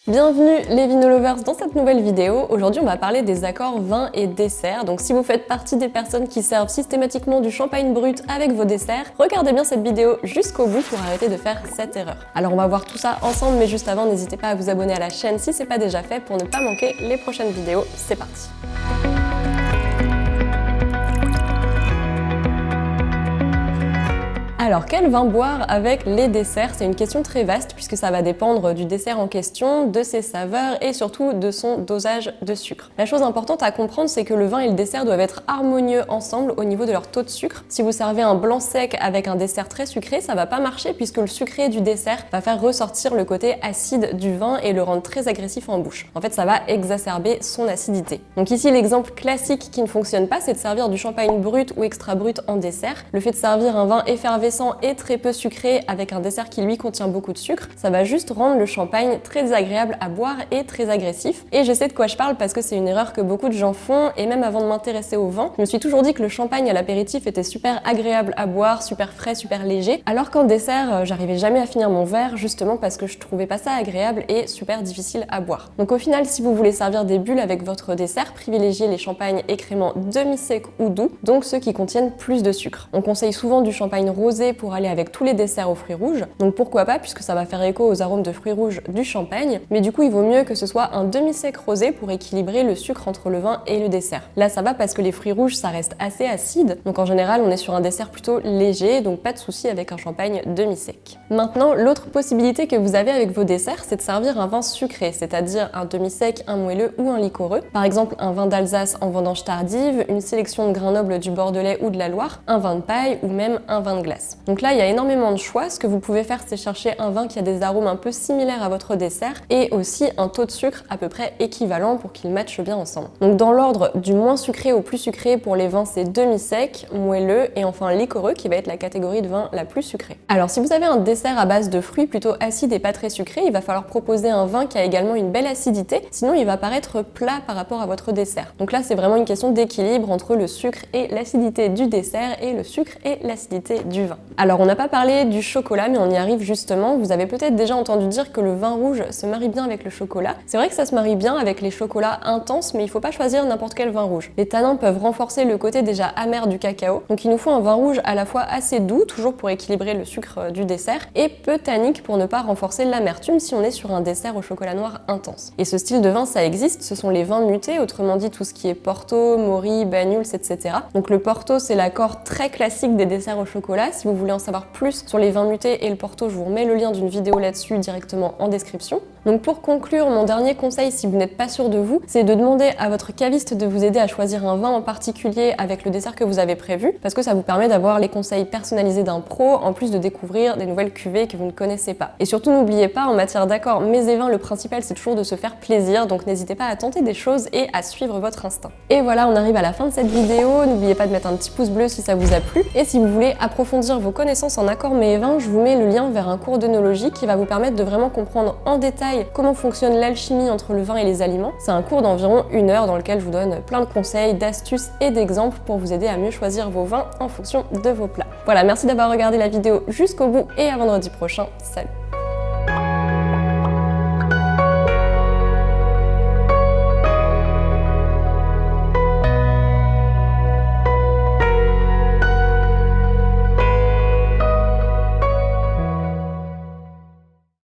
Bienvenue les Vinolovers dans cette nouvelle vidéo. Aujourd'hui on va parler des accords vin et dessert. Donc si vous faites partie des personnes qui servent systématiquement du champagne brut avec vos desserts, regardez bien cette vidéo jusqu'au bout pour arrêter de faire cette erreur. Alors on va voir tout ça ensemble, mais juste avant n'hésitez pas à vous abonner à la chaîne si c'est pas déjà fait pour ne pas manquer les prochaines vidéos. C'est parti. Alors, quel vin boire avec les desserts? C'est une question très vaste puisque ça va dépendre du dessert en question, de ses saveurs et surtout de son dosage de sucre. La chose importante à comprendre, c'est que le vin et le dessert doivent être harmonieux ensemble au niveau de leur taux de sucre. Si vous servez un blanc sec avec un dessert très sucré, ça va pas marcher puisque le sucré du dessert va faire ressortir le côté acide du vin et le rendre très agressif en bouche. En fait, ça va exacerber son acidité. Donc ici, l'exemple classique qui ne fonctionne pas, c'est de servir du champagne brut ou extra brut en dessert. Le fait de servir un vin effervescent et très peu sucré avec un dessert qui lui contient beaucoup de sucre, ça va juste rendre le champagne très désagréable à boire et très agressif. Et je sais de quoi je parle parce que c'est une erreur que beaucoup de gens font, et même avant de m'intéresser au vin, je me suis toujours dit que le champagne à l'apéritif était super agréable à boire, super frais, super léger, alors qu'en dessert, j'arrivais jamais à finir mon verre justement parce que je trouvais pas ça agréable et super difficile à boire. Donc au final, si vous voulez servir des bulles avec votre dessert, privilégiez les champagnes écréments demi-secs ou doux, donc ceux qui contiennent plus de sucre. On conseille souvent du champagne rosé pour aller avec tous les desserts aux fruits rouges, donc pourquoi pas puisque ça va faire écho aux arômes de fruits rouges du champagne, mais du coup il vaut mieux que ce soit un demi-sec rosé pour équilibrer le sucre entre le vin et le dessert. Là ça va parce que les fruits rouges ça reste assez acide, donc en général on est sur un dessert plutôt léger, donc pas de souci avec un champagne demi-sec. Maintenant, l'autre possibilité que vous avez avec vos desserts, c'est de servir un vin sucré, c'est-à-dire un demi-sec, un moelleux ou un liquoreux. Par exemple un vin d'Alsace en vendange tardive, une sélection de grains nobles du Bordelais ou de la Loire, un vin de paille ou même un vin de glace. Donc là, il y a énormément de choix. Ce que vous pouvez faire, c'est chercher un vin qui a des arômes un peu similaires à votre dessert et aussi un taux de sucre à peu près équivalent pour qu'ils matchent bien ensemble. Donc dans l'ordre du moins sucré au plus sucré pour les vins, c'est demi-sec, moelleux et enfin liquoreux qui va être la catégorie de vin la plus sucrée. Alors si vous avez un dessert à base de fruits plutôt acide et pas très sucré, il va falloir proposer un vin qui a également une belle acidité, sinon il va paraître plat par rapport à votre dessert. Donc là, c'est vraiment une question d'équilibre entre le sucre et l'acidité du dessert et le sucre et l'acidité du vin. Alors on n'a pas parlé du chocolat, mais on y arrive justement. Vous avez peut-être déjà entendu dire que le vin rouge se marie bien avec le chocolat. C'est vrai que ça se marie bien avec les chocolats intenses, mais il faut pas choisir n'importe quel vin rouge. Les tanins peuvent renforcer le côté déjà amer du cacao, donc il nous faut un vin rouge à la fois assez doux, toujours pour équilibrer le sucre du dessert, et peu tannique pour ne pas renforcer l'amertume si on est sur un dessert au chocolat noir intense. Et ce style de vin, ça existe, ce sont les vins mutés, autrement dit tout ce qui est Porto, Mori, Banyuls, etc. Donc le Porto, c'est l'accord très classique des desserts au chocolat. Si vous voulez en savoir plus sur les vins mutés et le Porto, je vous remets le lien d'une vidéo là-dessus directement en description. Donc pour conclure, mon dernier conseil si vous n'êtes pas sûr de vous, c'est de demander à votre caviste de vous aider à choisir un vin en particulier avec le dessert que vous avez prévu, parce que ça vous permet d'avoir les conseils personnalisés d'un pro, en plus de découvrir des nouvelles cuvées que vous ne connaissez pas. Et surtout n'oubliez pas, en matière d'accords mets et vins, le principal c'est toujours de se faire plaisir, donc n'hésitez pas à tenter des choses et à suivre votre instinct. Et voilà, on arrive à la fin de cette vidéo, n'oubliez pas de mettre un petit pouce bleu si ça vous a plu, et si vous voulez approfondir vos connaissances en accords mets et vins, je vous mets le lien vers un cours d'œnologie qui va vous permettre de vraiment comprendre en détail comment fonctionne l'alchimie entre le vin et les aliments. C'est un cours d'environ 1 heure dans lequel je vous donne plein de conseils, d'astuces et d'exemples pour vous aider à mieux choisir vos vins en fonction de vos plats. Voilà, merci d'avoir regardé la vidéo jusqu'au bout et à vendredi prochain. Salut!